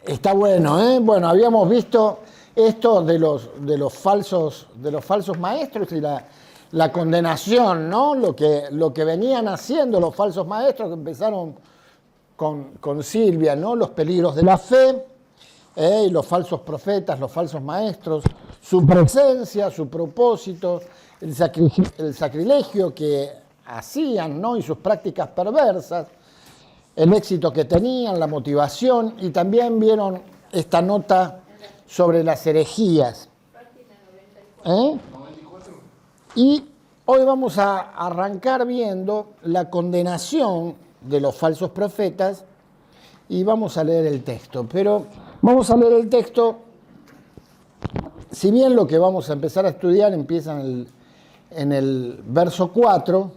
Está bueno, ¿eh? Bueno, habíamos visto esto de los falsos maestros y la condenación, ¿no? Lo que venían haciendo los falsos maestros, que empezaron con Silvia, ¿no? Los peligros de la fe, y los falsos profetas, los falsos maestros, su presencia, su propósito, el sacrilegio que hacían, ¿no? Y sus prácticas perversas, el éxito que tenían, la motivación, y también vieron esta nota sobre las herejías. Y hoy vamos a arrancar viendo la condenación de los falsos profetas y vamos a leer el texto. Pero vamos a leer el texto, si bien lo que vamos a empezar a estudiar empieza en el verso 4,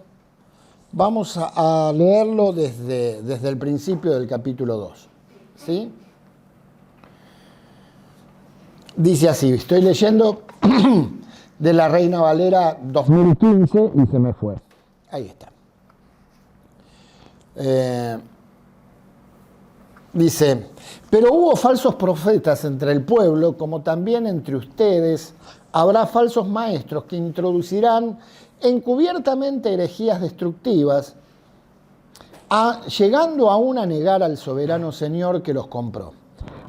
vamos a leerlo desde el principio del capítulo 2. ¿Sí? Dice así, estoy leyendo de la Reina Valera 2015 y se me fue. Ahí está. Dice, pero hubo falsos profetas entre el pueblo, como también entre ustedes habrá falsos maestros que introducirán encubiertamente herejías destructivas, llegando aún a negar al soberano Señor que los compró,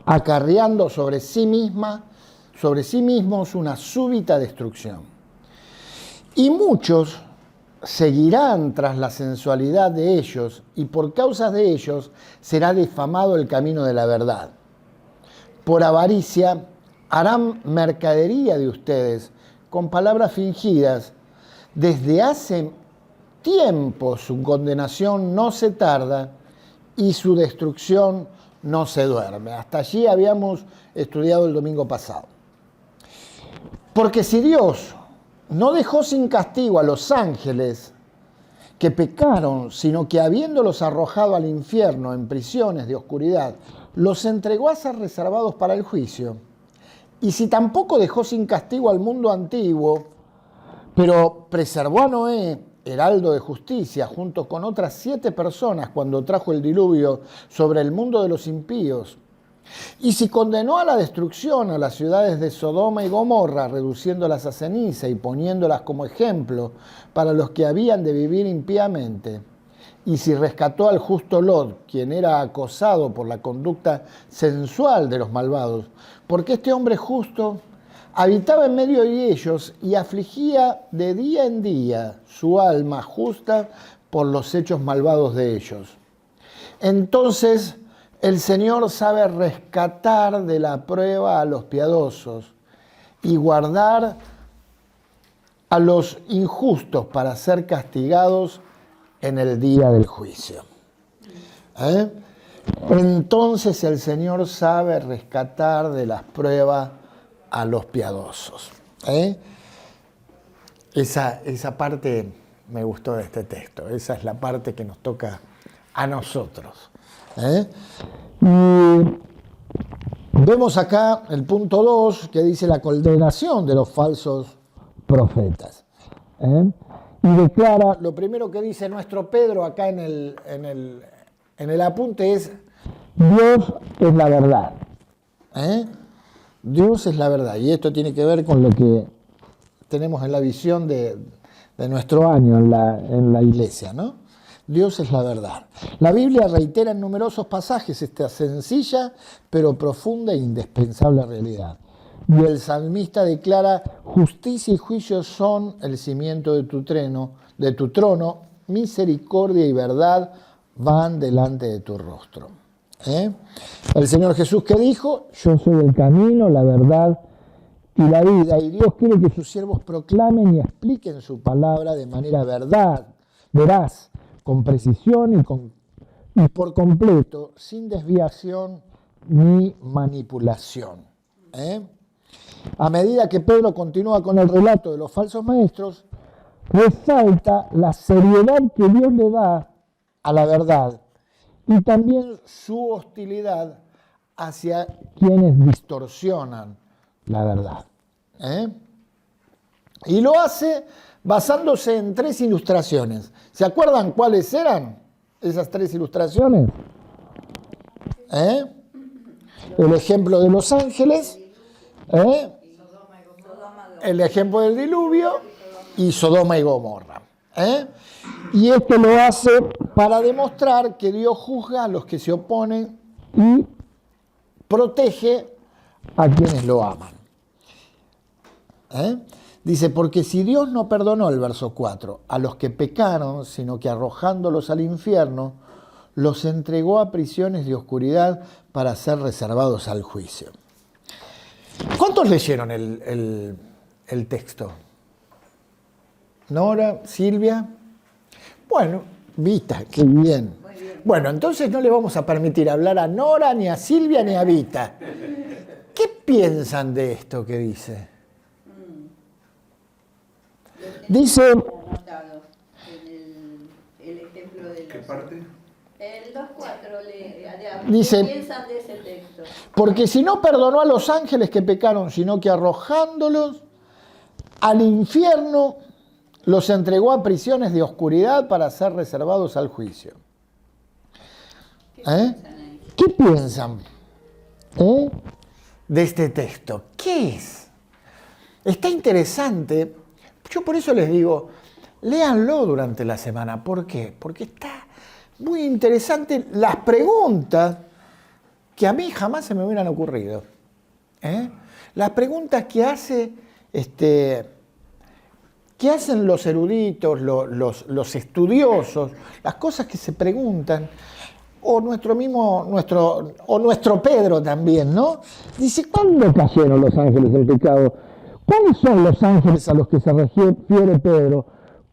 acarreando sobre sí mismos una súbita destrucción. Y muchos seguirán tras la sensualidad de ellos, y por causa de ellos será difamado el camino de la verdad. Por avaricia harán mercadería de ustedes con palabras fingidas. Desde hace tiempo su condenación no se tarda y su destrucción no se duerme. Hasta allí habíamos estudiado el domingo pasado. Porque si Dios no dejó sin castigo a los ángeles que pecaron, sino que habiéndolos arrojado al infierno en prisiones de oscuridad, los entregó a ser reservados para el juicio. Y si tampoco dejó sin castigo al mundo antiguo, pero preservó a Noé, heraldo de justicia, junto con otras 7 personas cuando trajo el diluvio sobre el mundo de los impíos. Y si condenó a la destrucción a las ciudades de Sodoma y Gomorra, reduciéndolas a ceniza y poniéndolas como ejemplo para los que habían de vivir impíamente. Y si rescató al justo Lot, quien era acosado por la conducta sensual de los malvados, porque este hombre justo habitaba en medio de ellos y afligía de día en día su alma justa por los hechos malvados de ellos. Entonces el Señor sabe rescatar de la prueba a los piadosos y guardar a los injustos para ser castigados en el día del juicio. Entonces el Señor sabe rescatar de las pruebas a los piadosos. Esa parte me gustó de este texto. Esa es la parte que nos toca a nosotros. Y vemos acá el punto 2 que dice la condenación de los falsos profetas. Y declara, lo primero que dice nuestro Pedro acá en el apunte es: Dios es la verdad. Dios es la verdad. Y esto tiene que ver con lo que tenemos en la visión de nuestro año en la iglesia, ¿no? Dios es la verdad. La Biblia reitera en numerosos pasajes esta sencilla pero profunda e indispensable realidad. Y el salmista declara: justicia y juicio son el cimiento de tu trono, misericordia y verdad van delante de tu rostro. El Señor Jesús, que dijo: yo soy el camino, la verdad y la vida. Y Dios quiere que sus siervos proclamen y expliquen su palabra de manera veraz, con precisión y por completo, sin desviación ni manipulación. A medida que Pedro continúa con el relato de los falsos maestros, resalta la seriedad que Dios le da a la verdad y también su hostilidad hacia quienes distorsionan la verdad. Y lo hace basándose en 3 ilustraciones. ¿Se acuerdan cuáles eran esas 3 ilustraciones? el ejemplo de los ángeles, el ejemplo del diluvio y Sodoma y Gomorra. Y esto lo hace para demostrar que Dios juzga a los que se oponen y protege a quienes lo aman. Dice, porque si Dios no perdonó, el verso 4, a los que pecaron, sino que arrojándolos al infierno, los entregó a prisiones de oscuridad para ser reservados al juicio. ¿Cuántos leyeron el texto? ¿Nora? ¿Silvia? Bueno, Vita, qué bien. Bueno, entonces no le vamos a permitir hablar a Nora, ni a Silvia, ni a Vita. ¿Qué piensan de esto que dice? Dice... El ejemplo de ¿Qué parte? El 2.4, dice, ¿qué piensan de ese texto? Porque si no perdonó a los ángeles que pecaron, sino que arrojándolos al infierno, los entregó a prisiones de oscuridad para ser reservados al juicio. ¿Qué piensan de este texto? ¿Qué es? Está interesante. Yo por eso les digo, léanlo durante la semana. ¿Por qué? Porque está muy interesante las preguntas que a mí jamás se me hubieran ocurrido. Las preguntas que hacen los eruditos, los estudiosos, las cosas que se preguntan, o nuestro Pedro también, ¿no? Dice, ¿cuándo cayeron los ángeles en pecado? ¿Cuáles son los ángeles a los que se refiere Pedro?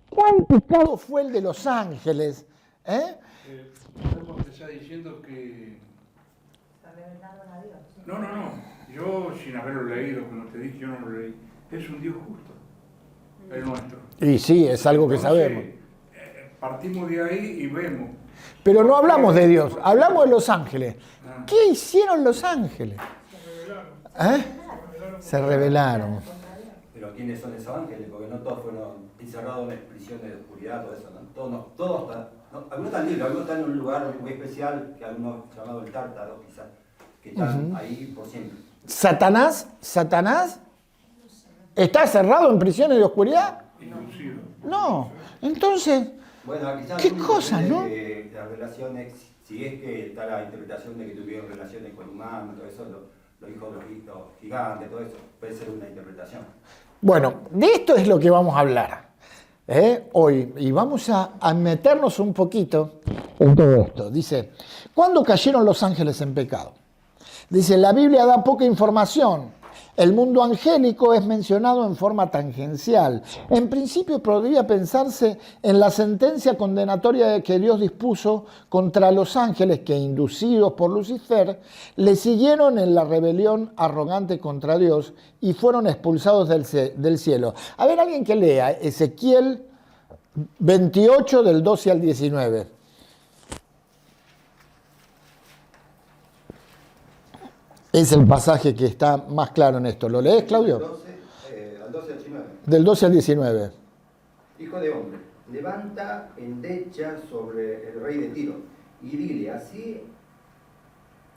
¿Cuál pecado fue el de los ángeles? Podemos empezar diciendo que... No. Yo, sin haberlo leído, como te dije, yo no lo leí. Es un Dios justo, el nuestro. Y sí, es algo que Entonces, sabemos. Partimos de ahí y vemos. Pero no hablamos de Dios, hablamos de los ángeles. ¿Qué hicieron los ángeles? Se rebelaron. Pero ¿quiénes son esos ángeles? Porque no todos fueron encerrados en prisiones de oscuridad, todo eso, ¿no? Todos están, ¿no? Algunos están libres, algunos están en un lugar muy especial, que algunos llamado el Tártaro, quizás, que están ahí por siempre. ¿Satanás está cerrado en prisiones de oscuridad? Inducido. No. Entonces, bueno, quizás ¿qué cosas, no? Las relaciones, si es que está la interpretación de que tuvieron relaciones con humanos, todo eso, los hijos de los gigantes, todo eso, puede ser una interpretación. Bueno, de esto es lo que vamos a hablar hoy, y vamos a meternos un poquito en todo esto. Dice, ¿cuándo cayeron los ángeles en pecado? Dice, la Biblia da poca información. El mundo angélico es mencionado en forma tangencial. En principio podría pensarse en la sentencia condenatoria que Dios dispuso contra los ángeles que, inducidos por Lucifer, le siguieron en la rebelión arrogante contra Dios y fueron expulsados del cielo. A ver, alguien que lea Ezequiel 28 del 12 al 19. Es el pasaje que está más claro en esto. ¿Lo lees, Claudio? Al 12 al 19. Del 12 al 19. Hijo de hombre, levanta endecha sobre el rey de Tiro y dile, así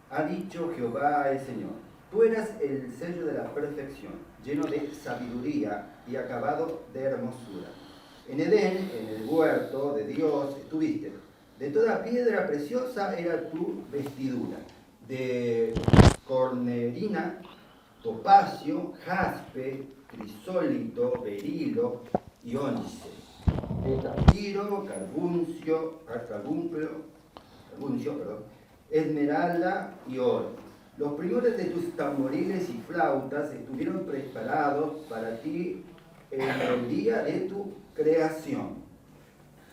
ha dicho Jehová el Señor. Tú eras el sello de la perfección, lleno de sabiduría y acabado de hermosura. En Edén, en el huerto de Dios, estuviste. De toda piedra preciosa era tu vestidura. De cornerina, topacio, jaspe, crisólito, berilo y ónice. De zafiro, carbuncio, esmeralda y oro. Los primores de tus tamboriles y flautas estuvieron preparados para ti en el día de tu creación.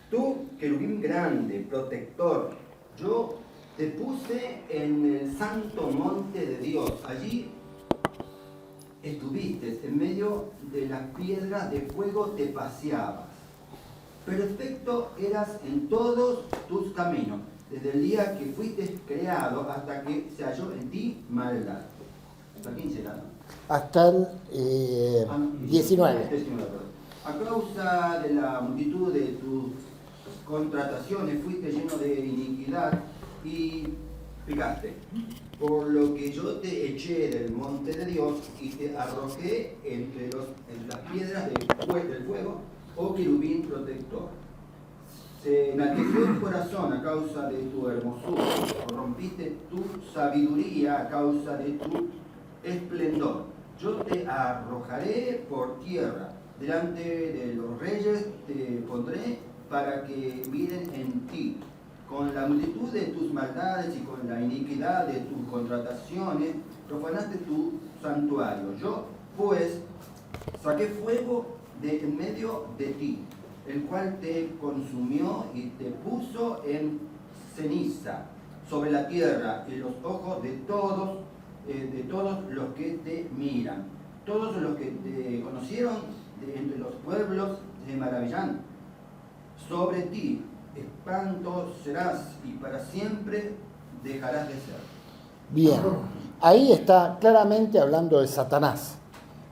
Tú, querubín grande, protector, yo te puse en el santo monte de Dios. Allí estuviste, en medio de las piedras de fuego te paseabas. Perfecto eras en todos tus caminos, desde el día que fuiste creado hasta que se halló en ti maldad. ¿Hasta 15 era, no? Hasta el 19. A causa de la multitud de tus contrataciones fuiste lleno de iniquidad y Fíjate, por lo que yo te eché del monte de Dios y te arrojé entre las piedras del fuego, oh querubín protector. Se enalteció tu corazón a causa de tu hermosura, corrompiste tu sabiduría a causa de tu esplendor. Yo te arrojaré por tierra, delante de los reyes te pondré para que miren en ti. Con la multitud de tus maldades y con la iniquidad de tus contrataciones, profanaste tu santuario. Yo, pues, saqué fuego de en medio de ti, el cual te consumió y te puso en ceniza sobre la tierra y los ojos de todos los que te miran. Todos los que te conocieron de entre los pueblos se maravillan sobre ti. Espanto serás y para siempre dejarás de ser. Bien, ahí está claramente hablando de Satanás.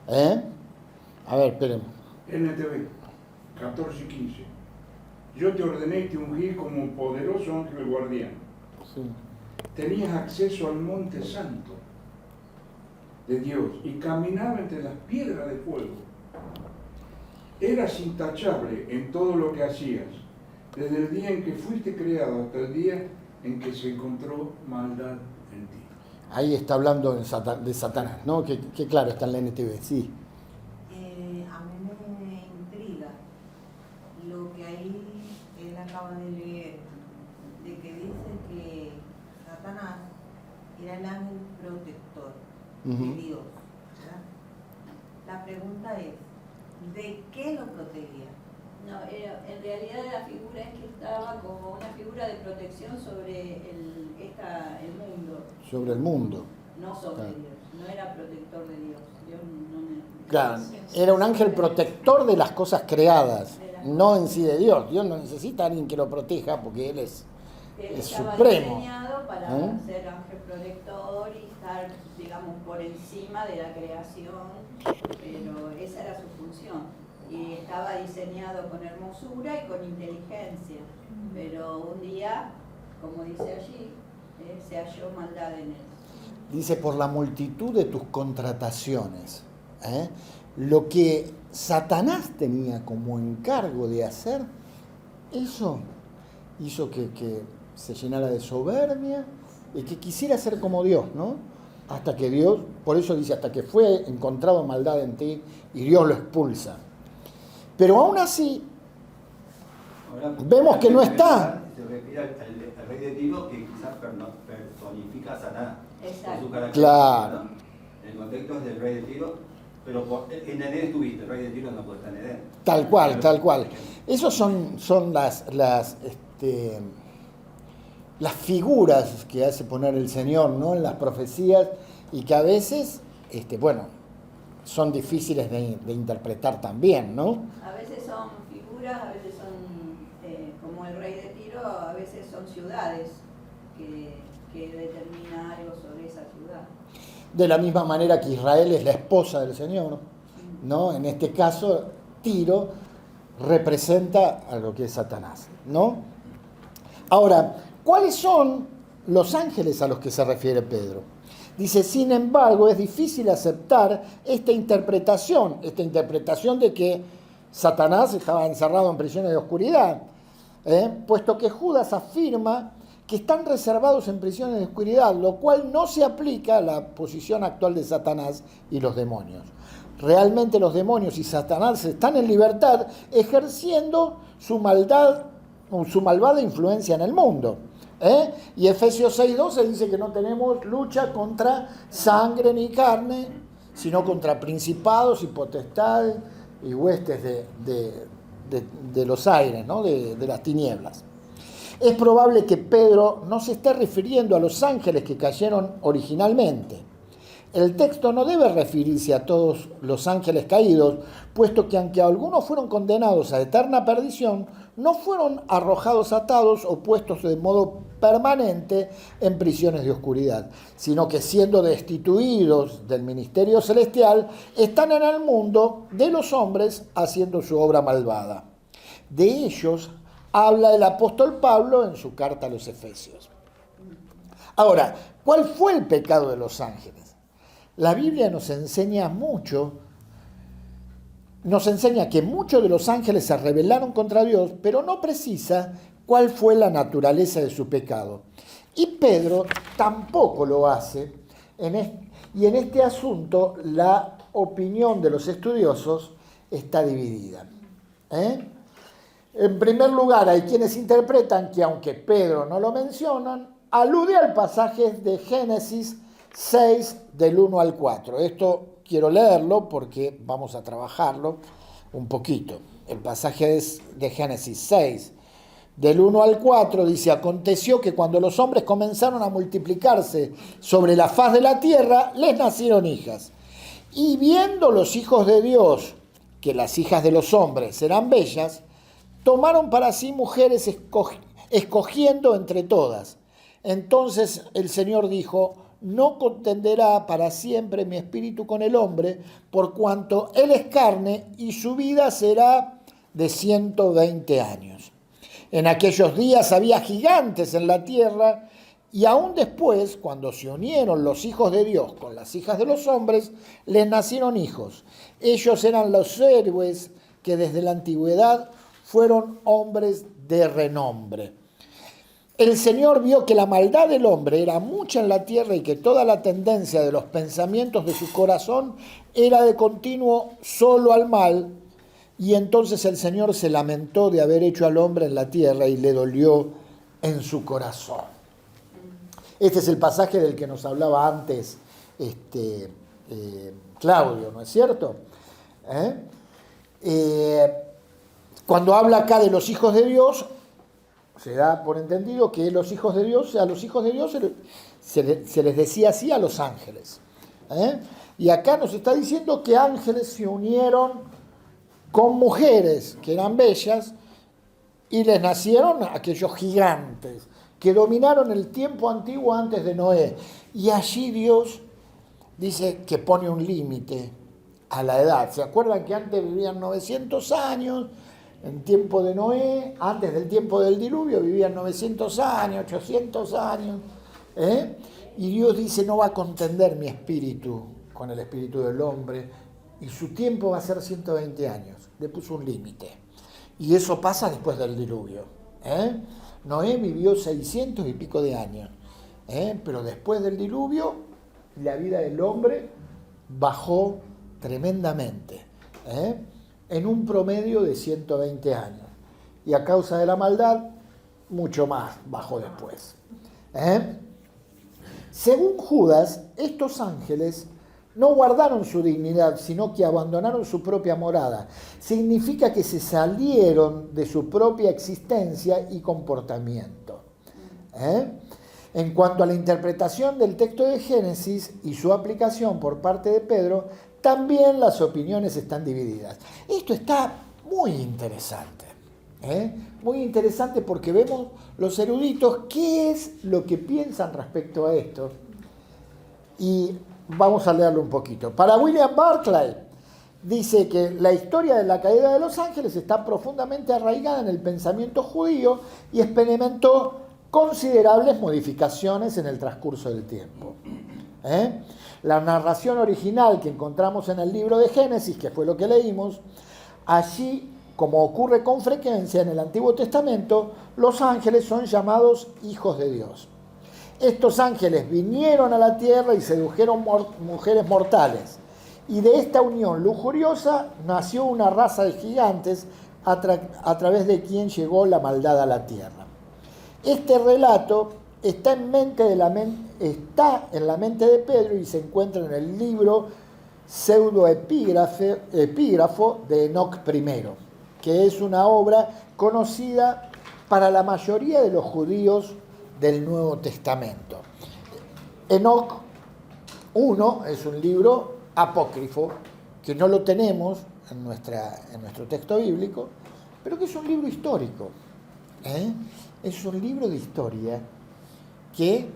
A ver, esperen. NTV 14 y 15. Yo te ordené y te ungí como un poderoso ángel guardián. Sí. Tenías acceso al monte santo de Dios y caminaba entre las piedras de fuego. Eras intachable en todo lo que hacías, desde el día en que fuiste creado hasta el día en que se encontró maldad en ti. Ahí está hablando de Satanás, ¿no? Que claro, está en la NTV, sí. A mí me intriga lo que ahí él acaba de leer, de que dice que Satanás era el ángel protector de Dios, ¿verdad? La pregunta es, ¿de qué lo protegía? No, en realidad la figura es que estaba como una figura de protección sobre el mundo. Sobre el mundo. No sobre Claro. Dios, no era protector de Dios. Dios no Claro, era un ángel protector de las cosas creadas, no en sí de Dios. Dios no necesita a alguien que lo proteja porque Él es estaba supremo. diseñado para ser ángel protector y estar, digamos, por encima de la creación, pero esa era su función. Y estaba diseñado con hermosura y con inteligencia, pero un día, como dice allí, se halló maldad en él. Dice, por la multitud de tus contrataciones. Lo que Satanás tenía como encargo de hacer, eso hizo que se llenara de soberbia y que quisiera ser como Dios, ¿no? Hasta que Dios, por eso dice, hasta que fue encontrado maldad en ti y Dios lo expulsa. Pero aún así, Ahora, vemos que no está. Se refiere al rey de Tiro, que quizás personifica a Satanás. Exacto. Por su carácter. Claro. ¿No? El contexto es del rey de Tiro, pero en Edén estuviste, el rey de Tiro no puede estar en Edén. Tal cual, tal cual. Esos son las figuras que hace poner el Señor, ¿no? En las profecías y que a veces, son difíciles de interpretar también, ¿no? A veces son figuras, a veces son, como el rey de Tiro, a veces son ciudades que determina algo sobre esa ciudad. De la misma manera que Israel es la esposa del Señor, ¿no? En este caso, Tiro representa a lo que es Satanás, ¿no? Ahora, ¿cuáles son los ángeles a los que se refiere Pedro? Dice, sin embargo, es difícil aceptar esta interpretación de que Satanás estaba encerrado en prisiones de oscuridad, puesto que Judas afirma que están reservados en prisiones de oscuridad, lo cual no se aplica a la posición actual de Satanás y los demonios. Realmente los demonios y Satanás están en libertad ejerciendo su maldad o su malvada influencia en el mundo. Y Efesios 6:12 dice que no tenemos lucha contra sangre ni carne, sino contra principados y potestades y huestes de los aires, ¿no? de las tinieblas. Es probable que Pedro no se esté refiriendo a los ángeles que cayeron originalmente. El texto no debe referirse a todos los ángeles caídos, puesto que aunque algunos fueron condenados a eterna perdición, no fueron arrojados atados o puestos de modo permanente en prisiones de oscuridad, sino que siendo destituidos del ministerio celestial, están en el mundo de los hombres haciendo su obra malvada. De ellos habla el apóstol Pablo en su carta a los Efesios. Ahora, ¿cuál fue el pecado de los ángeles? La Biblia nos enseña mucho, nos enseña que muchos de los ángeles se rebelaron contra Dios, pero no precisa cuál fue la naturaleza de su pecado. Y Pedro tampoco lo hace, y en este asunto la opinión de los estudiosos está dividida. En primer lugar, hay quienes interpretan que, aunque Pedro no lo mencionan, alude al pasaje de Génesis 6, del 1 al 4. Esto quiero leerlo porque vamos a trabajarlo un poquito. El pasaje es de Génesis 6, del 1 al 4, dice: aconteció que cuando los hombres comenzaron a multiplicarse sobre la faz de la tierra, les nacieron hijas. Y viendo los hijos de Dios que las hijas de los hombres eran bellas, tomaron para sí mujeres escogiendo entre todas. Entonces el Señor dijo: no contenderá para siempre mi espíritu con el hombre, por cuanto él es carne y su vida será de 120 años. En aquellos días había gigantes en la tierra, y aún después, cuando se unieron los hijos de Dios con las hijas de los hombres, les nacieron hijos. Ellos eran los héroes que desde la antigüedad fueron hombres de renombre. El Señor vio que la maldad del hombre era mucha en la tierra y que toda la tendencia de los pensamientos de su corazón era de continuo solo al mal. Y entonces el Señor se lamentó de haber hecho al hombre en la tierra y le dolió en su corazón. Este es el pasaje del que nos hablaba antes Claudio, ¿no es cierto? Cuando habla acá de los hijos de Dios, se da por entendido que a los hijos de Dios se les decía así a los ángeles. Y acá nos está diciendo que ángeles se unieron con mujeres que eran bellas y les nacieron aquellos gigantes que dominaron el tiempo antiguo antes de Noé. Y allí Dios dice que pone un límite a la edad. ¿Se acuerdan que antes vivían 900 años? En tiempo de Noé, antes del tiempo del diluvio, vivían 900 años, 800 años. Y Dios dice: no va a contender mi espíritu con el espíritu del hombre, y su tiempo va a ser 120 años. Le puso un límite. Y eso pasa después del diluvio. Noé vivió 600 y pico de años. Pero después del diluvio, la vida del hombre bajó tremendamente. En un promedio de 120 años. Y a causa de la maldad, mucho más bajó después. Según Judas, estos ángeles no guardaron su dignidad, sino que abandonaron su propia morada. Significa que se salieron de su propia existencia y comportamiento. En cuanto a la interpretación del texto de Génesis y su aplicación por parte de Pedro, también las opiniones están divididas. Esto está muy interesante. Muy interesante porque vemos los eruditos qué es lo que piensan respecto a esto. Y vamos a leerlo un poquito. Para William Barclay, dice que la historia de la caída de los ángeles está profundamente arraigada en el pensamiento judío y experimentó considerables modificaciones en el transcurso del tiempo. La narración original que encontramos en el libro de Génesis, que fue lo que leímos, allí, como ocurre con frecuencia en el Antiguo Testamento, los ángeles son llamados hijos de Dios. Estos ángeles vinieron a la tierra y sedujeron mujeres mortales. Y de esta unión lujuriosa nació una raza de gigantes a través de quien llegó la maldad a la tierra. Este relato está en la mente de Pedro y se encuentra en el libro pseudoepígrafo de Enoc I, que es una obra conocida para la mayoría de los judíos del Nuevo Testamento. Enoc I es un libro apócrifo que no lo tenemos en nuestro texto bíblico, pero que es un libro histórico. Es un libro de historia que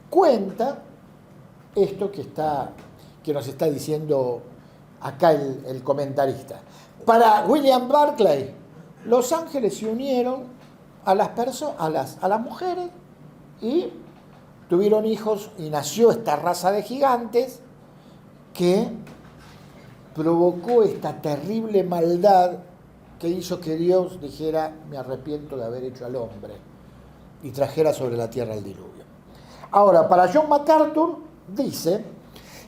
cuenta esto que nos está diciendo acá el comentarista. Para William Barclay, los ángeles se unieron a las mujeres y tuvieron hijos y nació esta raza de gigantes que provocó esta terrible maldad que hizo que Dios dijera, me arrepiento de haber hecho al hombre, y trajera sobre la tierra el diluvio. Ahora, para John MacArthur,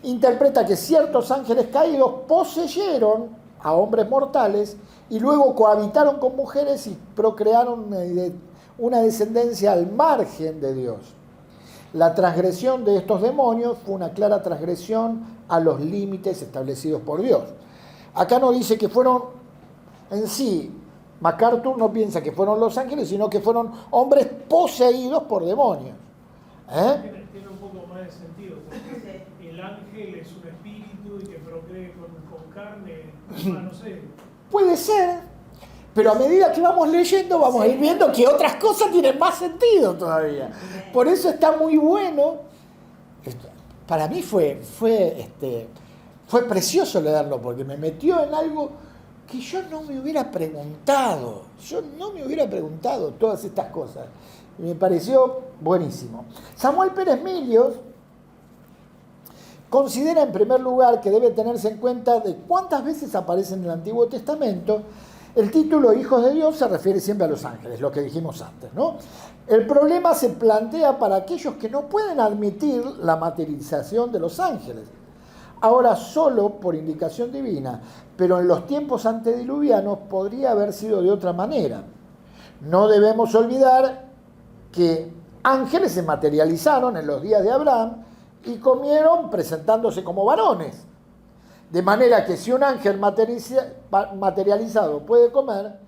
interpreta que ciertos ángeles caídos poseyeron a hombres mortales y luego cohabitaron con mujeres y procrearon una descendencia al margen de Dios. La transgresión de estos demonios fue una clara transgresión a los límites establecidos por Dios. Acá no dice que fueron en sí, MacArthur no piensa que fueron los ángeles, sino que fueron hombres poseídos por demonios. Tiene un poco más de sentido, porque el ángel es un espíritu y que procree con carne, no sé. Puede ser, pero a medida que vamos leyendo vamos a ir viendo que otras cosas tienen más sentido todavía. Por eso está muy bueno. Para mí fue precioso leerlo, porque me metió en algo que yo no me hubiera preguntado. Yo no me hubiera preguntado todas estas cosas. Y me pareció buenísimo. Samuel Pérez Milios considera en primer lugar que debe tenerse en cuenta de cuántas veces aparece en el Antiguo Testamento el título Hijos de Dios. Se refiere siempre a los ángeles, lo que dijimos antes, ¿no? El problema se plantea para aquellos que no pueden admitir la materialización de los ángeles. Ahora solo por indicación divina, pero en los tiempos antediluvianos podría haber sido de otra manera. No debemos olvidar que ángeles se materializaron en los días de Abraham y comieron presentándose como varones. De manera que si un ángel materializado puede comer,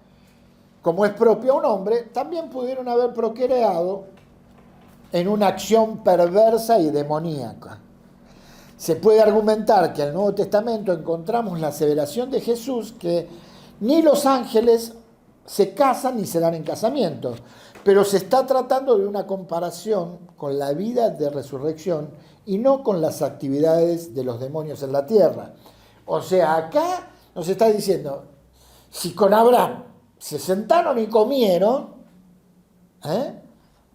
como es propio a un hombre, también pudieron haber procreado en una acción perversa y demoníaca. Se puede argumentar que en el Nuevo Testamento encontramos la aseveración de Jesús que ni los ángeles se casan ni se dan en casamiento, pero se está tratando de una comparación con la vida de resurrección y no con las actividades de los demonios en la tierra. O sea, acá nos está diciendo, si con Abraham se sentaron y comieron,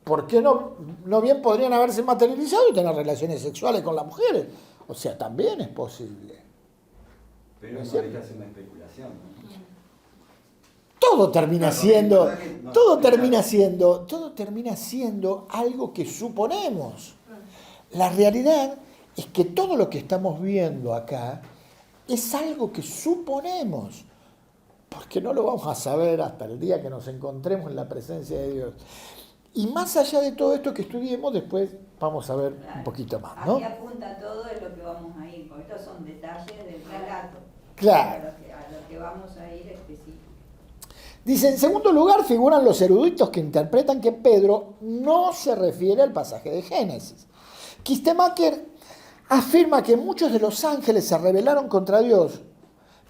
¿por qué no bien podrían haberse materializado y tener relaciones sexuales con las mujeres? O sea, también es posible. Pero ¿No no es deja de ser una especulación, ¿no? Todo termina Claro, siendo, es verdad que no, todo claro. termina siendo algo que suponemos. La realidad es que todo lo que estamos viendo acá es algo que suponemos, porque no lo vamos a saber hasta el día que nos encontremos en la presencia de Dios. Y más allá de todo esto que estudiemos, después vamos a ver un poquito más, ¿no? Aquí apunta todo de lo que vamos a ir, porque estos son detalles del relato. Claro. A lo que vamos a ir específico. Dice, en segundo lugar, figuran los eruditos que interpretan que Pedro no se refiere al pasaje de Génesis. Kistemaker afirma que muchos de los ángeles se rebelaron contra Dios,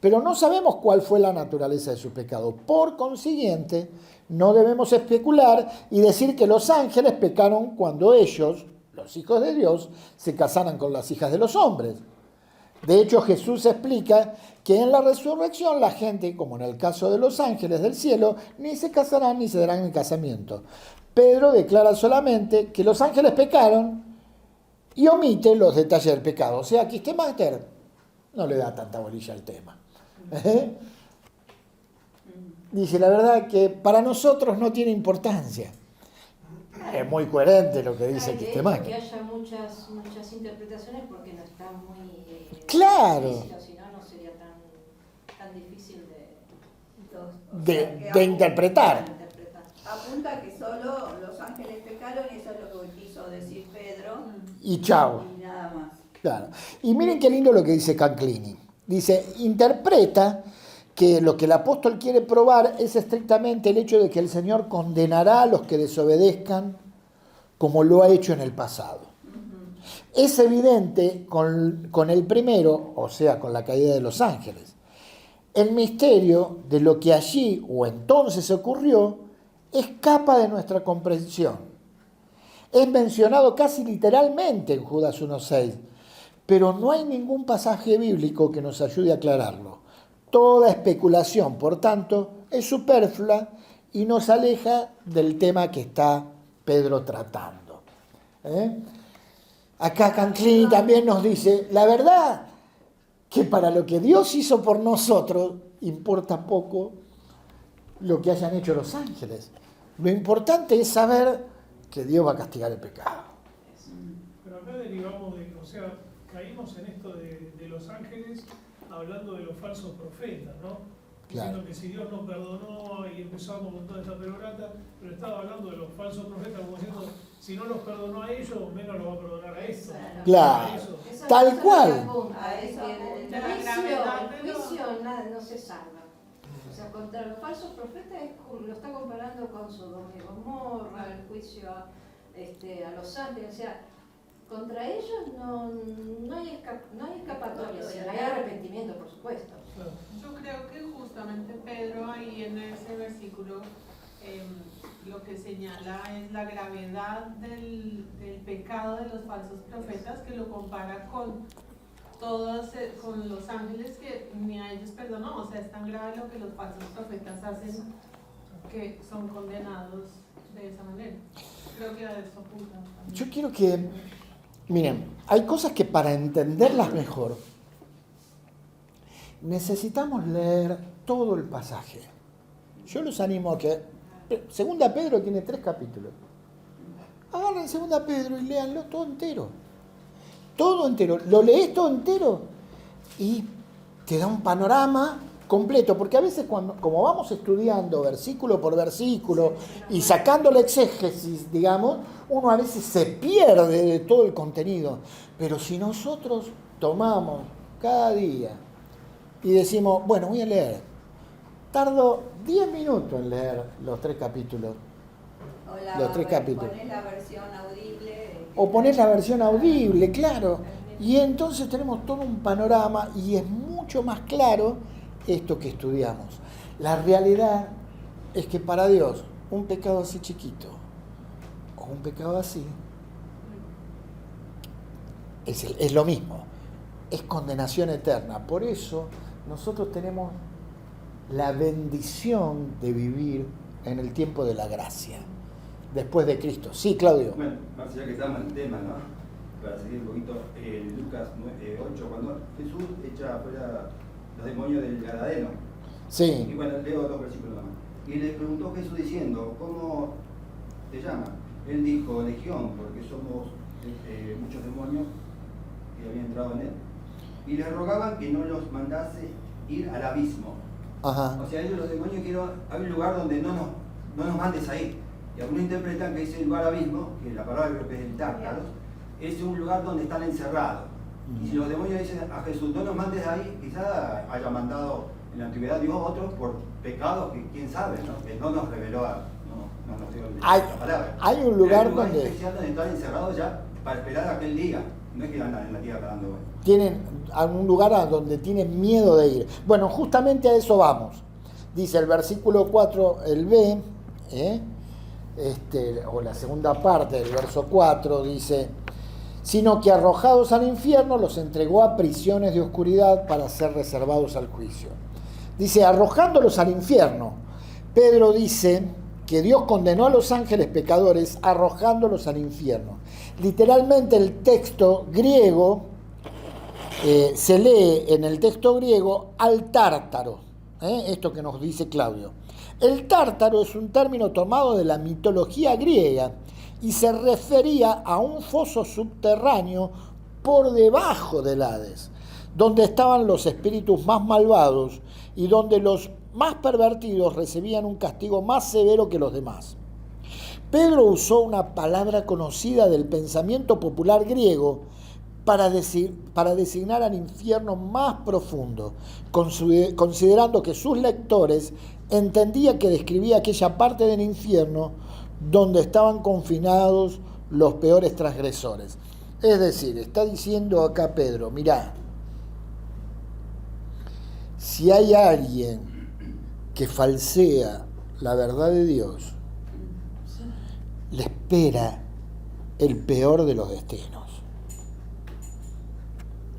pero no sabemos cuál fue la naturaleza de su pecado. Por consiguiente, no debemos especular y decir que los ángeles pecaron cuando ellos, los hijos de Dios, se casaran con las hijas de los hombres. De hecho, Jesús explica que en la resurrección la gente, como en el caso de los ángeles del cielo, ni se casarán ni se darán en casamiento. Pedro declara solamente que los ángeles pecaron y omite los detalles del pecado. O sea, que este máster no le da tanta bolilla al tema. Dice, la verdad que para nosotros no tiene importancia. Es muy coherente lo que dice que Kistemaker. haya muchas interpretaciones porque no está muy Claro. explícito, si no, no sería tan difícil De interpretar. Apunta que solo los ángeles pecaron y eso es lo que quiso decir Pedro. Y chao. Y nada más. Claro. Y miren qué lindo lo que dice Canclini. Dice, interpreta que lo que el apóstol quiere probar es estrictamente el hecho de que el Señor condenará a los que desobedezcan como lo ha hecho en el pasado. Es evidente con el primero, o sea, con la caída de los ángeles. El misterio de lo que allí o entonces ocurrió escapa de nuestra comprensión. Es mencionado casi literalmente en Judas 1:6, pero no hay ningún pasaje bíblico que nos ayude a aclararlo. Toda especulación, por tanto, es superflua y nos aleja del tema que está Pedro tratando. Acá Canclini también nos dice, la verdad que para lo que Dios hizo por nosotros, importa poco lo que hayan hecho los ángeles. Lo importante es saber que Dios va a castigar el pecado. Pero acá derivamos de, o sea, caímos en esto de los ángeles hablando de los falsos profetas, ¿no? Diciendo Claro. que si Dios nos perdonó y empezamos con toda esta perorata, pero estaba hablando de los falsos profetas como diciendo, si no los perdonó a ellos, menos los va a perdonar a estos. Claro. Eso. Eso- Tal eso cual. es lo que apunta, A es eso que apunta. el La gravedad de juicio nada, no se salva. O sea, contra los falsos profetas lo está comparando con Sodoma y Gomorra, el juicio a los ángeles. O sea, contra ellos no hay escapatoria, si no hay arrepentimiento, por supuesto. Claro. Yo creo que justamente Pedro ahí en ese versículo lo que señala es la gravedad del pecado de los falsos profetas, que lo compara con con los ángeles, que ni a ellos perdonó. O sea, es tan grave lo que los falsos profetas hacen que son condenados de esa manera. Creo que a eso apunta también. Yo quiero que, miren, hay cosas que para entenderlas mejor necesitamos leer todo el pasaje. Yo los animo a que, Segunda Pedro tiene 3 capítulos. Agarren Segunda Pedro y léanlo todo entero. Todo entero. Lo lees todo entero y te da un panorama completo, porque a veces como vamos estudiando versículo por versículo y sacando la exégesis, digamos, uno a veces se pierde de todo el contenido. Pero si nosotros tomamos cada día y decimos, bueno, voy a leer, tardo 10 minutos en leer los 3 capítulos. O Los 3 capítulos. Pones la versión audible. O ponés la versión audible, claro. Y entonces tenemos todo un panorama y es mucho más claro esto que estudiamos. La realidad es que para Dios un pecado así chiquito o un pecado así es lo mismo, es condenación eterna. Por eso nosotros tenemos la bendición de vivir en el tiempo de la gracia, después de Cristo. Sí, Claudio. Bueno, más allá que estamos en el tema, ¿no? Para seguir un poquito, Lucas 8, cuando Jesús echa fuera los demonios del Gadareno. Sí. Y bueno, leo 2 versículos más. Y le preguntó Jesús diciendo, ¿cómo te llamas? Él dijo, Legión, porque somos muchos demonios que habían entrado en él. Y le rogaban que no los mandase ir al abismo. Ajá. O sea, ellos los demonios quieren, hay un lugar donde no nos mandes ahí. Y algunos interpretan que ese lugar abismo, que la palabra creo que es el Tártaros, es un lugar donde están encerrados. Y si los demonios dicen a Jesús, no nos mandes ahí, quizás haya mandado en la antigüedad Dios a otros por pecados que quién sabe, ¿no? Que no nos reveló, no nos dio la palabra. Hay un lugar Hay donde especial donde están encerrados ya para esperar a aquel día. No es que andan en la tierra dando vueltas. tienen un lugar a donde tienen miedo de ir. Bueno, justamente a eso vamos. Dice el versículo 4, el B, o la segunda parte del verso 4, dice, sino que arrojados al infierno los entregó a prisiones de oscuridad para ser reservados al juicio. Dice, arrojándolos al infierno. Pedro dice que Dios condenó a los ángeles pecadores arrojándolos al infierno. Literalmente el texto griego se lee en el texto griego al tártaro, esto que nos dice Claudio. El tártaro es un término tomado de la mitología griega y se refería a un foso subterráneo por debajo del Hades, donde estaban los espíritus más malvados y donde los más pervertidos recibían un castigo más severo que los demás. Pedro usó una palabra conocida del pensamiento popular griego para designar al infierno más profundo, considerando que sus lectores entendían que describía aquella parte del infierno donde estaban confinados los peores transgresores. Es decir, está diciendo acá Pedro, mirá, si hay alguien que falsea la verdad de Dios, le espera el peor de los destinos.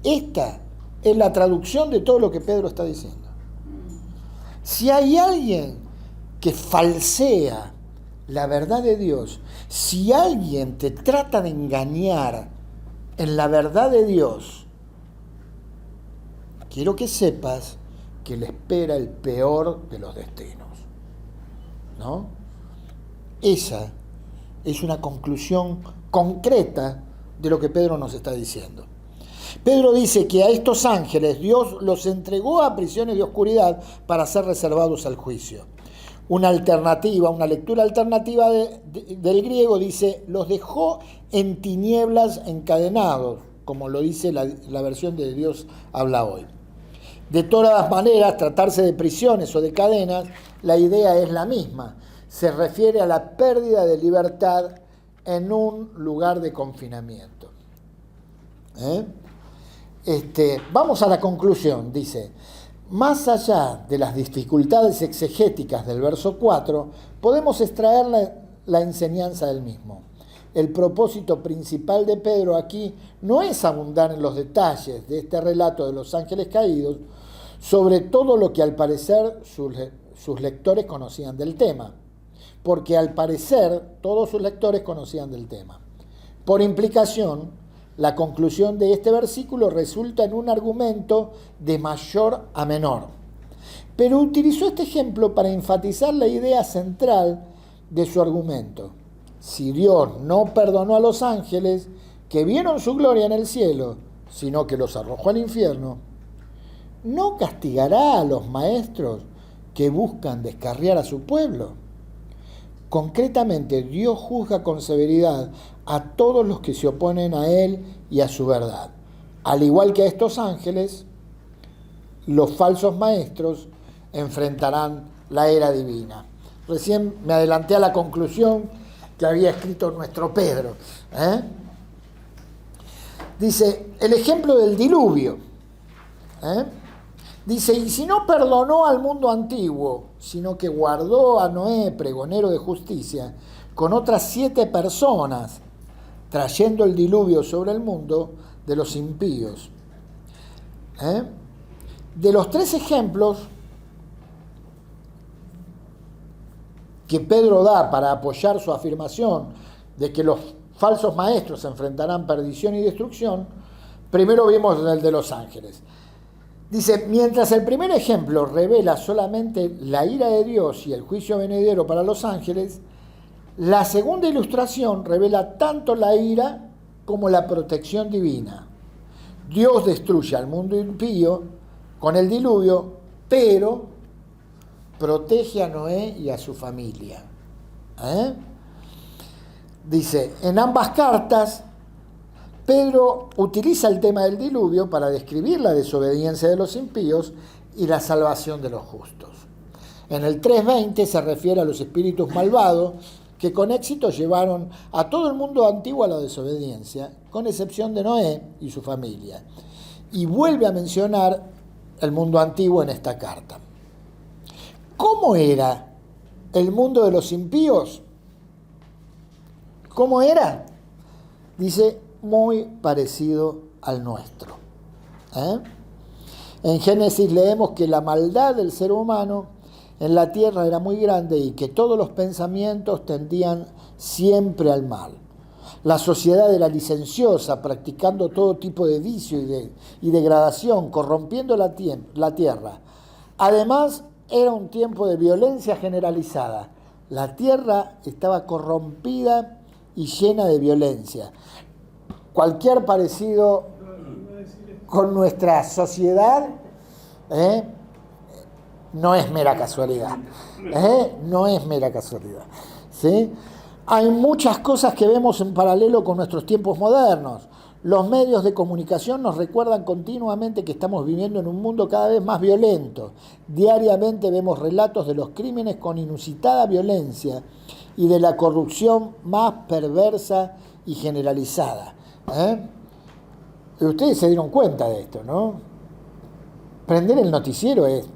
Esta es la traducción de todo lo que Pedro está diciendo. Si hay alguien que falsea la verdad de Dios. Si alguien te trata de engañar en la verdad de Dios, quiero que sepas que le espera el peor de los destinos, ¿no? Esa es una conclusión concreta de lo que Pedro nos está diciendo. Pedro dice que a estos ángeles Dios los entregó a prisiones de oscuridad para ser reservados al juicio. Una lectura alternativa del griego dice, los dejó en tinieblas encadenados, como lo dice la versión de Dios habla hoy. De todas maneras, tratarse de prisiones o de cadenas, la idea es la misma. Se refiere a la pérdida de libertad en un lugar de confinamiento. Vamos a la conclusión, dice. Más allá de las dificultades exegéticas del verso 4, podemos extraer la enseñanza del mismo. El propósito principal de Pedro aquí no es abundar en los detalles de este relato de los ángeles caídos, sobre todo lo que al parecer sus lectores conocían del tema, porque al parecer todos sus lectores conocían del tema. Por implicación, la conclusión de este versículo resulta en un argumento de mayor a menor. Pero utilizó este ejemplo para enfatizar la idea central de su argumento. Si Dios no perdonó a los ángeles que vieron su gloria en el cielo, sino que los arrojó al infierno, ¿no castigará a los maestros que buscan descarriar a su pueblo? Concretamente, Dios juzga con severidad a todos los que se oponen a Él y a su verdad. Al igual que a estos ángeles, los falsos maestros enfrentarán la ira divina. Recién me adelanté a la conclusión que había escrito nuestro Pedro. Dice, el ejemplo del diluvio. Dice, y si no perdonó al mundo antiguo, sino que guardó a Noé, pregonero de justicia, con otras 7 personas, trayendo el diluvio sobre el mundo de los impíos. De los 3 ejemplos que Pedro da para apoyar su afirmación de que los falsos maestros enfrentarán perdición y destrucción, primero vimos el de los ángeles. Dice, mientras el primer ejemplo revela solamente la ira de Dios y el juicio venidero para los ángeles, la segunda ilustración revela tanto la ira como la protección divina. Dios destruye al mundo impío con el diluvio, pero protege a Noé y a su familia. Dice, en ambas cartas, Pedro utiliza el tema del diluvio para describir la desobediencia de los impíos y la salvación de los justos. En el 3:20 se refiere a los espíritus malvados que con éxito llevaron a todo el mundo antiguo a la desobediencia, con excepción de Noé y su familia. Y vuelve a mencionar el mundo antiguo en esta carta. ¿Cómo era el mundo de los impíos? ¿Cómo era? Dice, muy parecido al nuestro. En Génesis leemos que la maldad del ser humano en la tierra era muy grande y que todos los pensamientos tendían siempre al mal. La sociedad era licenciosa, practicando todo tipo de vicio y degradación, corrompiendo la tierra. Además, era un tiempo de violencia generalizada. La tierra estaba corrompida y llena de violencia. Cualquier parecido con nuestra sociedad no es mera casualidad. No es mera casualidad. ¿Sí? Hay muchas cosas que vemos en paralelo con nuestros tiempos modernos. Los medios de comunicación nos recuerdan continuamente que estamos viviendo en un mundo cada vez más violento. Diariamente vemos relatos de los crímenes con inusitada violencia y de la corrupción más perversa y generalizada. Y ustedes se dieron cuenta de esto, ¿no? Prender el noticiero es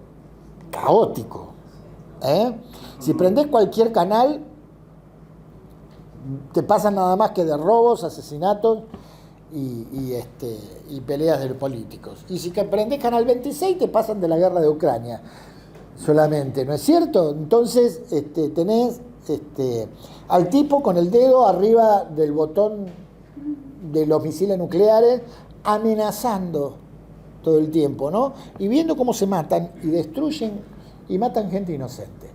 caótico. Si prendés cualquier canal, te pasan nada más que de robos, asesinatos y peleas de políticos. Y si prendés Canal 26, te pasan de la guerra de Ucrania solamente, ¿no es cierto? Entonces tenés al tipo con el dedo arriba del botón de los misiles nucleares, amenazando todo el tiempo, ¿no? Y viendo cómo se matan y destruyen y matan gente inocente.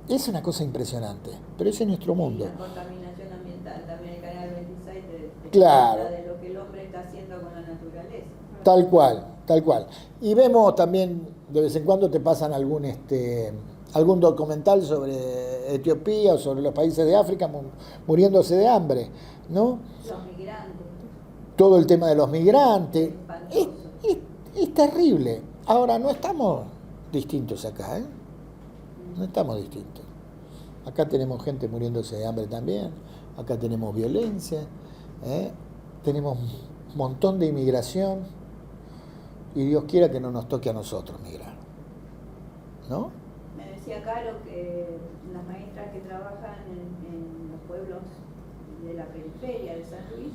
Es una cosa impresionante, pero ese es nuestro mundo. La contaminación ambiental, también el canal 26 te Claro. habla de lo que el hombre está haciendo con la naturaleza. Tal cual, tal cual. Y vemos también, de vez en cuando te pasan algún documental sobre Etiopía o sobre los países de África muriéndose de hambre, ¿no? Los migrantes. Todo el tema de los migrantes. Espantoso. Es terrible. Ahora, no estamos distintos acá, ¿eh? No estamos distintos. Acá tenemos gente muriéndose de hambre también. Acá tenemos violencia. Tenemos un montón de inmigración. Y Dios quiera que no nos toque a nosotros migrar. ¿No? Me decía Caro que las maestras que trabajan en los pueblos de la periferia de San Luis,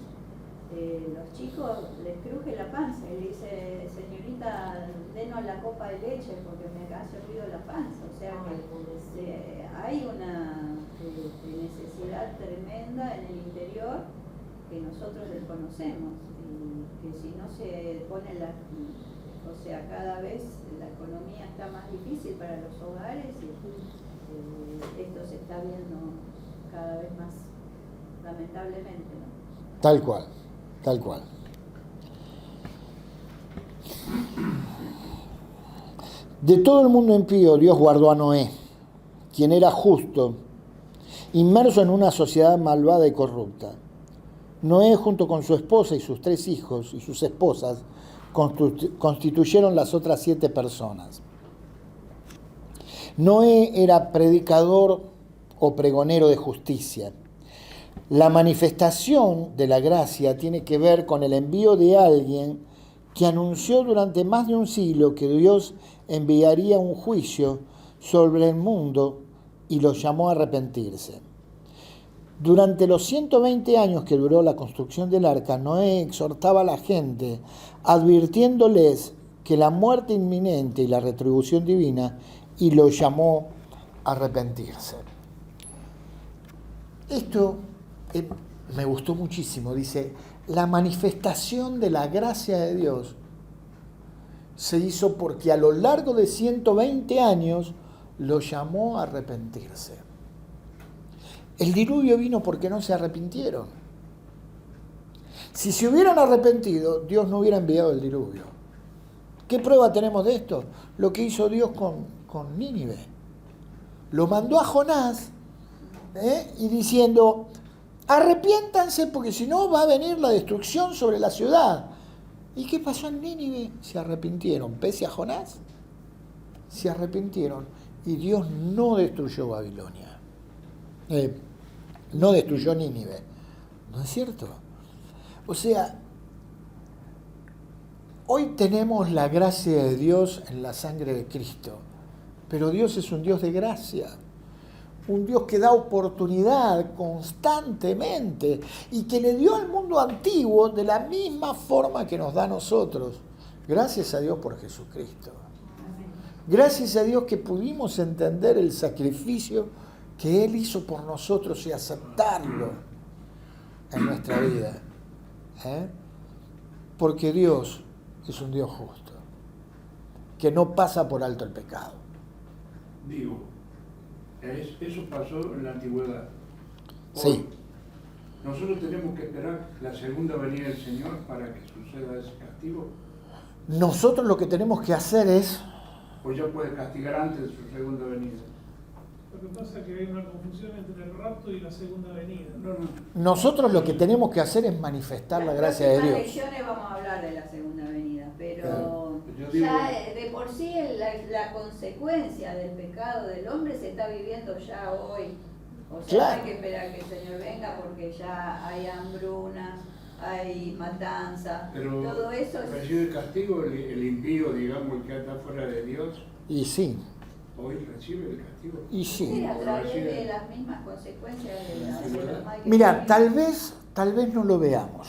los chicos les cruje la panza y le dice, señorita, denos la copa de leche porque me ha servido la panza. O sea que hay una necesidad tremenda en el interior que nosotros desconocemos y que si no se pone o sea, cada vez la economía está más difícil para los hogares y esto se está viendo cada vez más lamentablemente, ¿no? Tal cual, tal cual. De todo el mundo impío, Dios guardó a Noé, quien era justo, inmerso en una sociedad malvada y corrupta. Noé, junto con su esposa y sus 3 hijos y sus esposas, constituyeron las otras 7 personas. Noé era predicador o pregonero de justicia. La manifestación de la gracia tiene que ver con el envío de alguien que anunció durante más de un siglo que Dios enviaría un juicio sobre el mundo y los llamó a arrepentirse. Durante los 120 años que duró la construcción del arca, Noé exhortaba a la gente, advirtiéndoles que la muerte inminente y la retribución divina, y los llamó a arrepentirse. Esto me gustó muchísimo. Dice, la manifestación de la gracia de Dios se hizo porque a lo largo de 120 años los llamó a arrepentirse. El diluvio vino porque no se arrepintieron. Si se hubieran arrepentido, Dios no hubiera enviado el diluvio. ¿Qué prueba tenemos de esto? Lo que hizo Dios con Nínive. Lo mandó a Jonás y diciendo, arrepiéntanse porque si no va a venir la destrucción sobre la ciudad. ¿Y qué pasó en Nínive? Se arrepintieron. Pese a Jonás, se arrepintieron. Y Dios no destruyó Babilonia. No destruyó Nínive. ¿No es cierto? O sea, hoy tenemos la gracia de Dios en la sangre de Cristo. Pero Dios es un Dios de gracia. Un Dios que da oportunidad constantemente y que le dio al mundo antiguo de la misma forma que nos da a nosotros. Gracias a Dios por Jesucristo. Gracias a Dios que pudimos entender el sacrificio que Él hizo por nosotros y aceptarlo en nuestra vida. Porque Dios es un Dios justo, que no pasa por alto el pecado. Digo, eso pasó en la antigüedad. Hoy, Sí. ¿nosotros tenemos que esperar la segunda venida del Señor para que suceda ese castigo? Nosotros lo que tenemos que hacer es... ¿O ya puede castigar antes de su segunda venida? Lo que pasa es que hay una confusión entre el rapto y la segunda venida. No. Nosotros lo que tenemos que hacer es manifestar la gracia de En las Dios. lecciones vamos a hablar de la segunda venida, pero Claro. Yo digo- ya de por sí la consecuencia del pecado del hombre se está viviendo ya hoy. O sea, Claro. hay que esperar que el Señor venga porque ya hay hambruna, hay matanza, Pero todo eso es... recibe el castigo el impío, digamos, el que está fuera de Dios, Y sí, hoy recibe el castigo. y Sí, sí. a través de las mismas consecuencias de los mal que Mira, vivimos. tal vez no lo veamos.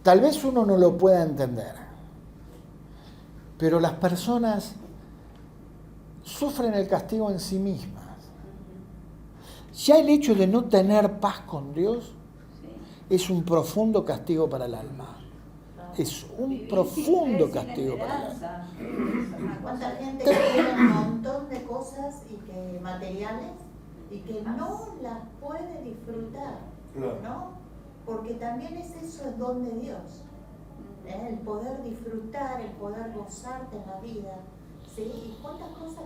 Tal vez uno no lo pueda entender. Pero las personas sufren el castigo en sí mismas. Ya el hecho de no tener paz con Dios Sí. es un profundo castigo para el alma. Es un Vivir profundo sin castigo para el alma. esperanza. Es una ¿Cuánta cosa- gente quiere un montón de cosas materiales y que no las puede disfrutar? Claro. ¿No? Porque también es eso, el don de Dios. El poder disfrutar, el poder gozarte en la vida. ¿Sí? Y cuántas cosas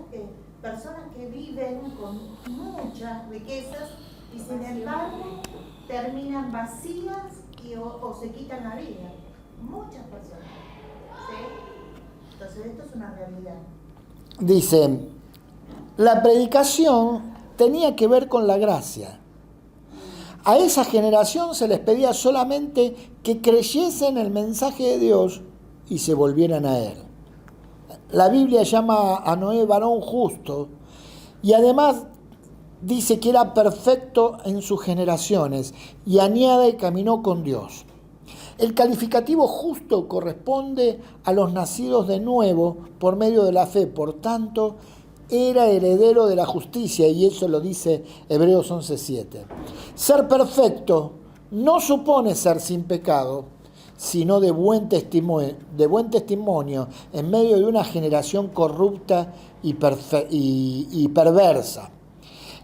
personas que viven con muchas riquezas y sin embargo terminan vacías o se quitan la vida. Muchas personas. ¿Sí? Entonces esto es una realidad. Dice, la predicación tenía que ver con la gracia. A esa generación se les pedía solamente que creyesen el mensaje de Dios y se volvieran a Él. La Biblia llama a Noé varón justo y además dice que era perfecto en sus generaciones y añade caminó con Dios. El calificativo justo corresponde a los nacidos de nuevo por medio de la fe, por tanto, era heredero de la justicia, y eso lo dice Hebreos 11:7. Ser perfecto no supone ser sin pecado, sino de buen testimonio en medio de una generación corrupta y perversa.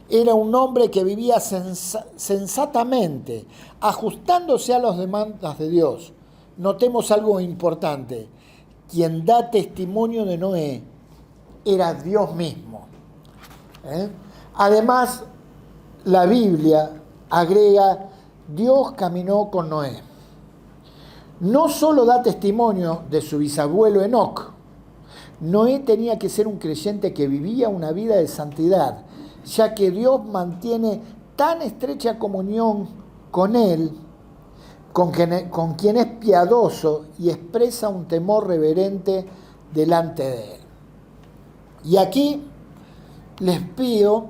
Era un hombre que vivía sensatamente, ajustándose a las demandas de Dios. Notemos algo importante. Quien da testimonio de Noé era Dios mismo. Además, la Biblia agrega, Dios caminó con Noé. No solo da testimonio de su bisabuelo Enoc. Noé tenía que ser un creyente que vivía una vida de santidad, ya que Dios mantiene tan estrecha comunión con él, con quien es piadoso y expresa un temor reverente delante de él. Y aquí les pido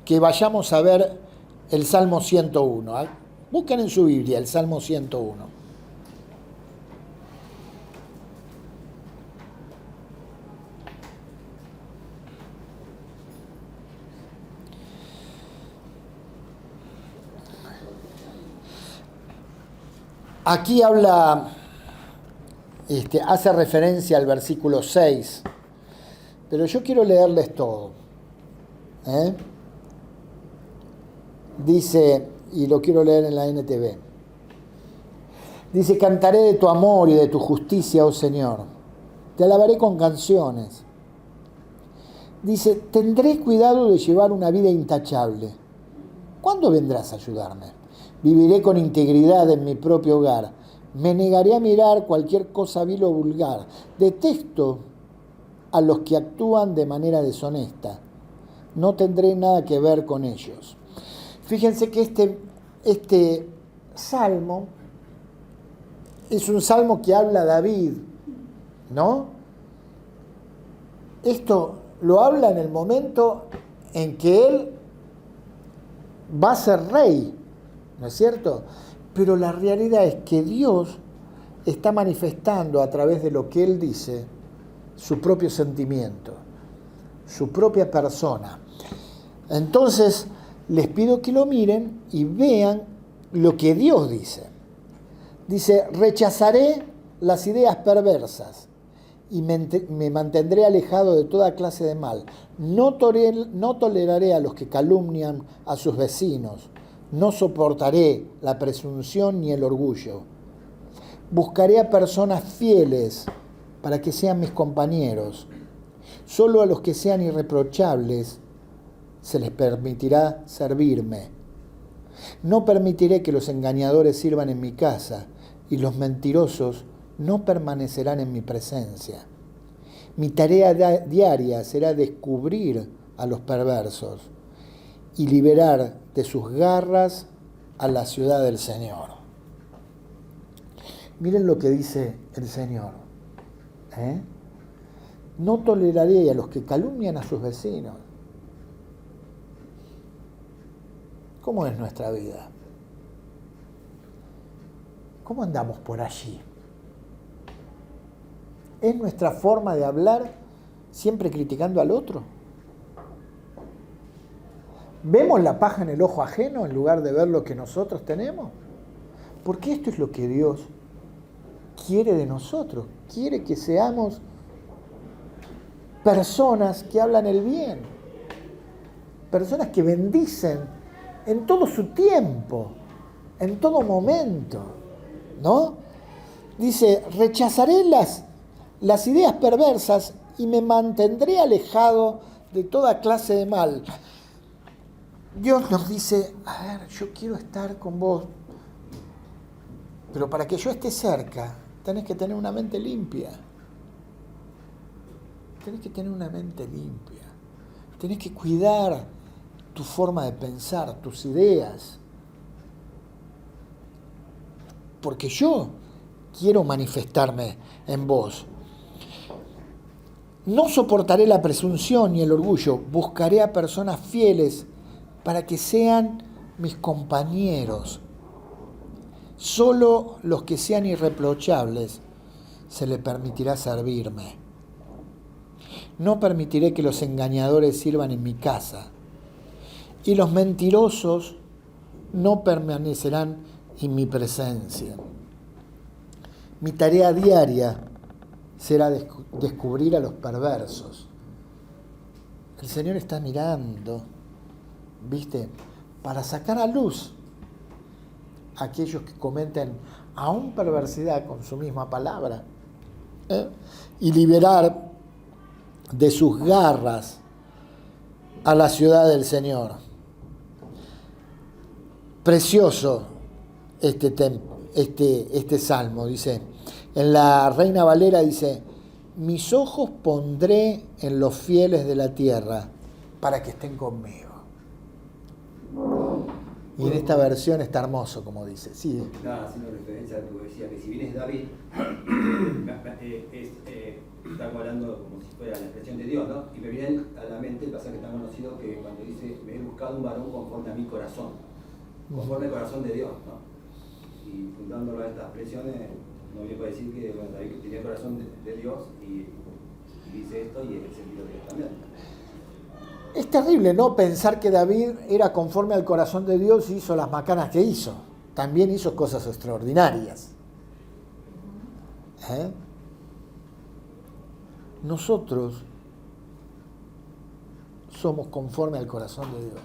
que vayamos a ver el Salmo 101. Busquen en su Biblia el Salmo 101. Aquí hace referencia al versículo 6, pero yo quiero leerles todo. Dice, y lo quiero leer en la NTV, dice, cantaré de tu amor y de tu justicia, oh Señor, te alabaré con canciones. Dice, tendré cuidado de llevar una vida intachable. ¿Cuándo vendrás a ayudarme? Viviré con integridad en mi propio hogar. Me negaré a mirar cualquier cosa vil o vulgar. Detesto a los que actúan de manera deshonesta. No tendré nada que ver con ellos. Fíjense que este salmo es un salmo que habla David, ¿no? Esto lo habla en el momento en que él va a ser rey, ¿no es cierto? Pero la realidad es que Dios está manifestando a través de lo que él dice su propio sentimiento, su propia persona. Entonces, les pido que lo miren y vean lo que Dios dice. Dice, rechazaré las ideas perversas y me mantendré alejado de toda clase de mal. No toleraré a los que calumnian a sus vecinos. No soportaré la presunción ni el orgullo. Buscaré a personas fieles para que sean mis compañeros. Solo a los que sean irreprochables se les permitirá servirme. No permitiré que los engañadores sirvan en mi casa y los mentirosos no permanecerán en mi presencia. Mi tarea diaria será descubrir a los perversos y liberar de sus garras a la ciudad del Señor. Miren lo que dice el Señor. No toleraré a los que calumnian a sus vecinos. ¿Cómo es nuestra vida? ¿Cómo andamos por allí? ¿Es nuestra forma de hablar siempre criticando al otro? ¿Vemos la paja en el ojo ajeno en lugar de ver lo que nosotros tenemos? Porque esto es lo que Dios quiere de nosotros. Quiere que seamos personas que hablan el bien. Personas que bendicen en todo su tiempo, en todo momento, ¿no? Dice, rechazaré las ideas perversas y me mantendré alejado de toda clase de mal. Dios nos dice, a ver, yo quiero estar con vos, pero para que yo esté cerca, tenés que tener una mente limpia. Tenés que tener una mente limpia. Tenés que cuidar tu forma de pensar, tus ideas. Porque yo quiero manifestarme en vos. No soportaré la presunción y el orgullo. Buscaré a personas fieles para que sean mis compañeros. Solo los que sean irreprochables se les permitirá servirme. No permitiré que los engañadores sirvan en mi casa, y los mentirosos no permanecerán en mi presencia. Mi tarea diaria será descubrir a los perversos. El Señor está mirando, ¿viste? Para sacar a luz a aquellos que cometen aún perversidad con su misma palabra, y liberar de sus garras a la ciudad del Señor. Precioso este salmo, dice. En la Reina Valera dice, mis ojos pondré en los fieles de la tierra para que estén conmigo. Y en esta versión está hermoso, como dice. Sí. Nada, haciendo referencia a lo que decía, que si bien es David, estamos hablando como si fuera la expresión de Dios, ¿no? Y me viene a la mente el pasaje tan conocido que cuando dice, me he buscado un varón conforme a mi corazón, conforme al corazón de Dios, ¿no? Y juntándolo a estas expresiones, no viene para decir que bueno, David tenía el corazón de Dios y dice esto y es el sentido de Dios también. Es terrible, ¿no? Pensar que David era conforme al corazón de Dios y hizo las macanas que hizo. También hizo cosas extraordinarias. Nosotros somos conforme al corazón de Dios.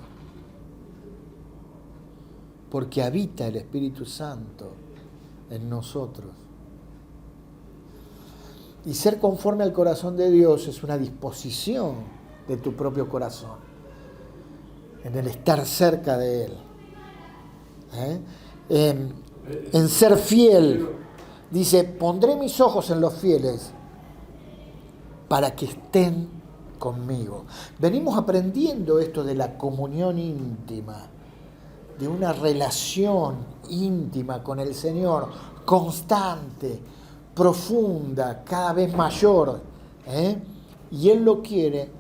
Porque habita el Espíritu Santo en nosotros. Y ser conforme al corazón de Dios es una disposición de tu propio corazón, en el estar cerca de Él, en ser fiel. Dice, pondré mis ojos en los fieles para que estén conmigo. Venimos aprendiendo esto de la comunión íntima, de una relación íntima con el Señor, constante, profunda, cada vez mayor, y Él lo quiere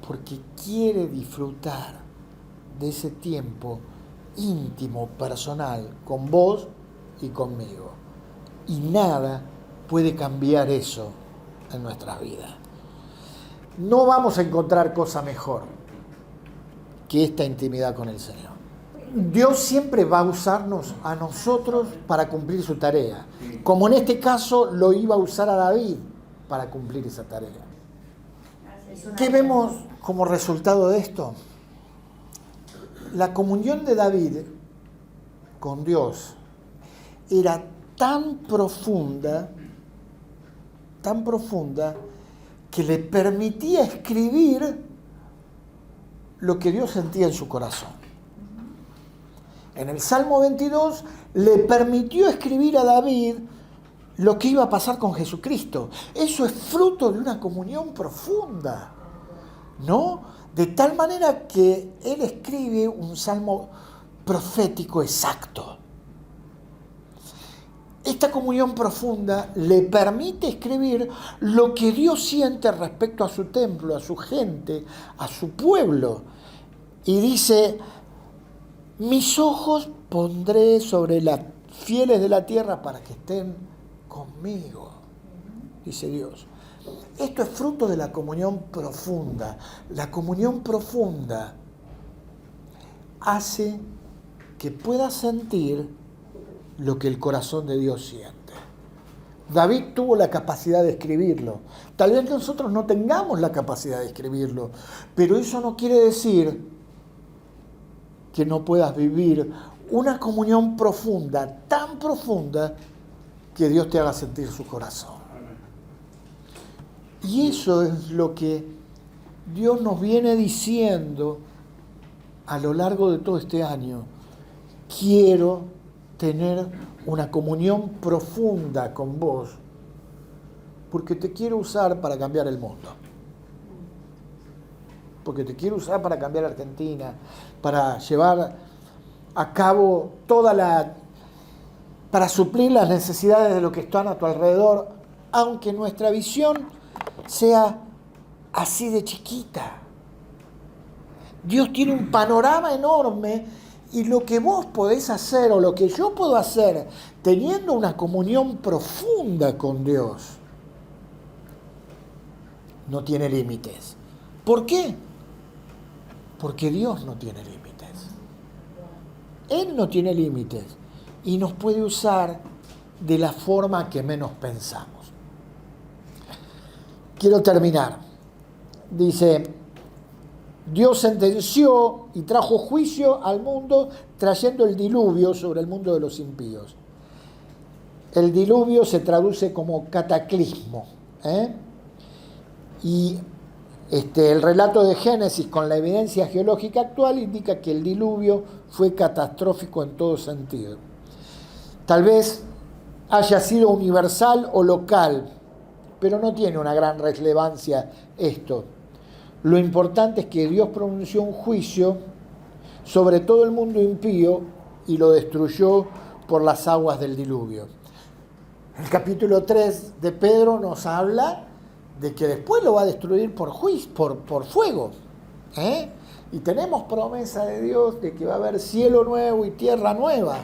porque quiere disfrutar de ese tiempo íntimo, personal, con vos y conmigo. Y nada puede cambiar eso en nuestras vidas. No vamos a encontrar cosa mejor que esta intimidad con el Señor. Dios siempre va a usarnos a nosotros para cumplir su tarea, como en este caso lo iba a usar a David para cumplir esa tarea. ¿Qué vemos como resultado de esto? La comunión de David con Dios era tan profunda, que le permitía escribir lo que Dios sentía en su corazón. En el Salmo 22 le permitió escribir a David lo que iba a pasar con Jesucristo. Eso es fruto de una comunión profunda, ¿no? De tal manera que él escribe un salmo profético exacto. Esta comunión profunda le permite escribir lo que Dios siente respecto a su templo, a su gente, a su pueblo. Y dice, mis ojos pondré sobre las fieles de la tierra para que estén conmigo, dice Dios. Esto es fruto de la comunión profunda. La comunión profunda hace que puedas sentir lo que el corazón de Dios siente. David tuvo la capacidad de escribirlo. Tal vez nosotros no tengamos la capacidad de escribirlo, pero eso no quiere decir que no puedas vivir una comunión profunda, tan profunda, que Dios te haga sentir su corazón. Y eso es lo que Dios nos viene diciendo a lo largo de todo este año. Quiero tener una comunión profunda con vos, porque te quiero usar para cambiar el mundo. Porque te quiero usar para cambiar Argentina, para llevar a cabo para suplir las necesidades de lo que están a tu alrededor, aunque nuestra visión sea así de chiquita. Dios tiene un panorama enorme y lo que vos podés hacer o lo que yo puedo hacer teniendo una comunión profunda con Dios no tiene límites. ¿Por qué? Porque Dios no tiene límites. Él no tiene límites y nos puede usar de la forma que menos pensamos. Quiero terminar. Dice, Dios sentenció y trajo juicio al mundo trayendo el diluvio sobre el mundo de los impíos. El diluvio se traduce como cataclismo. Y el relato de Génesis con la evidencia geológica actual indica que el diluvio fue catastrófico en todo sentido. Tal vez haya sido universal o local, pero no tiene una gran relevancia esto. Lo importante es que Dios pronunció un juicio sobre todo el mundo impío y lo destruyó por las aguas del diluvio. El capítulo 3 de Pedro nos habla de que después lo va a destruir por fuego. Y tenemos promesa de Dios de que va a haber cielo nuevo y tierra nueva.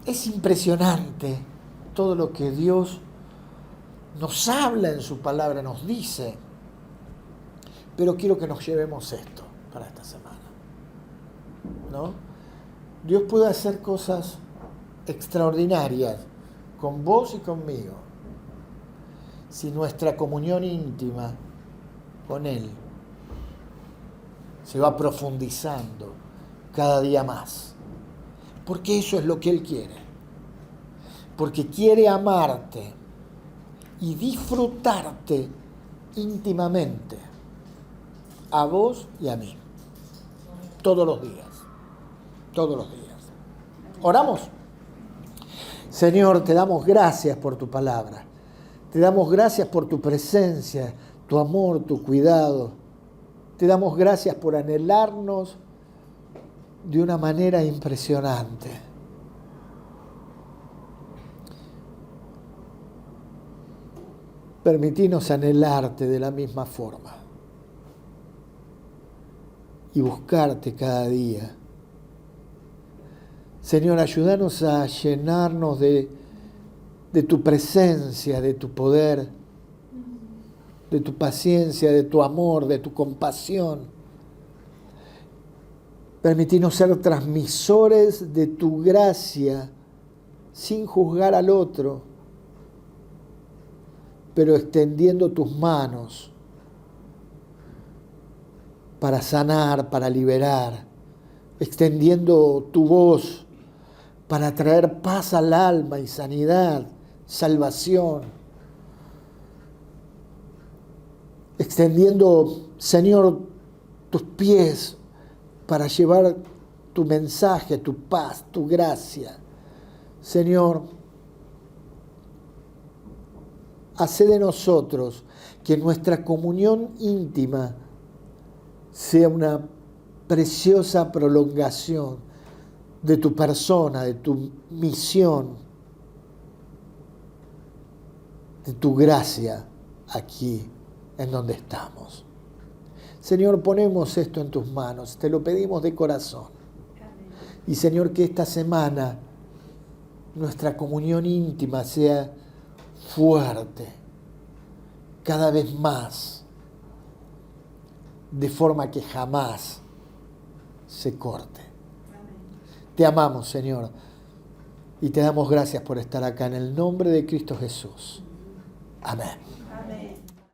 Es impresionante todo lo que Dios nos habla en su palabra, nos dice. Pero quiero que nos llevemos esto para esta semana, ¿no? Dios puede hacer cosas extraordinarias con vos y conmigo si nuestra comunión íntima con Él se va profundizando cada día más. Porque eso es lo que Él quiere. Porque quiere amarte y disfrutarte íntimamente a vos y a mí. Todos los días. Todos los días. ¿Oramos? Señor, te damos gracias por tu palabra. Te damos gracias por tu presencia, tu amor, tu cuidado. Te damos gracias por anhelarnos de una manera impresionante. Permitínos anhelarte de la misma forma y buscarte cada día. Señor, ayúdanos a llenarnos de tu presencia, de tu poder, de tu paciencia, de tu amor, de tu compasión. Permitínos ser transmisores de tu gracia sin juzgar al otro, pero extendiendo tus manos para sanar, para liberar, extendiendo tu voz para traer paz al alma y sanidad, salvación. Extendiendo, Señor, tus pies para llevar tu mensaje, tu paz, tu gracia. Señor, hace de nosotros que nuestra comunión íntima sea una preciosa prolongación de tu persona, de tu misión, de tu gracia aquí en donde estamos. Señor, ponemos esto en tus manos, te lo pedimos de corazón. Y Señor, que esta semana nuestra comunión íntima sea fuerte, cada vez más, de forma que jamás se corte. Te amamos, Señor, y te damos gracias por estar acá en el nombre de Cristo Jesús. Amén. Amén.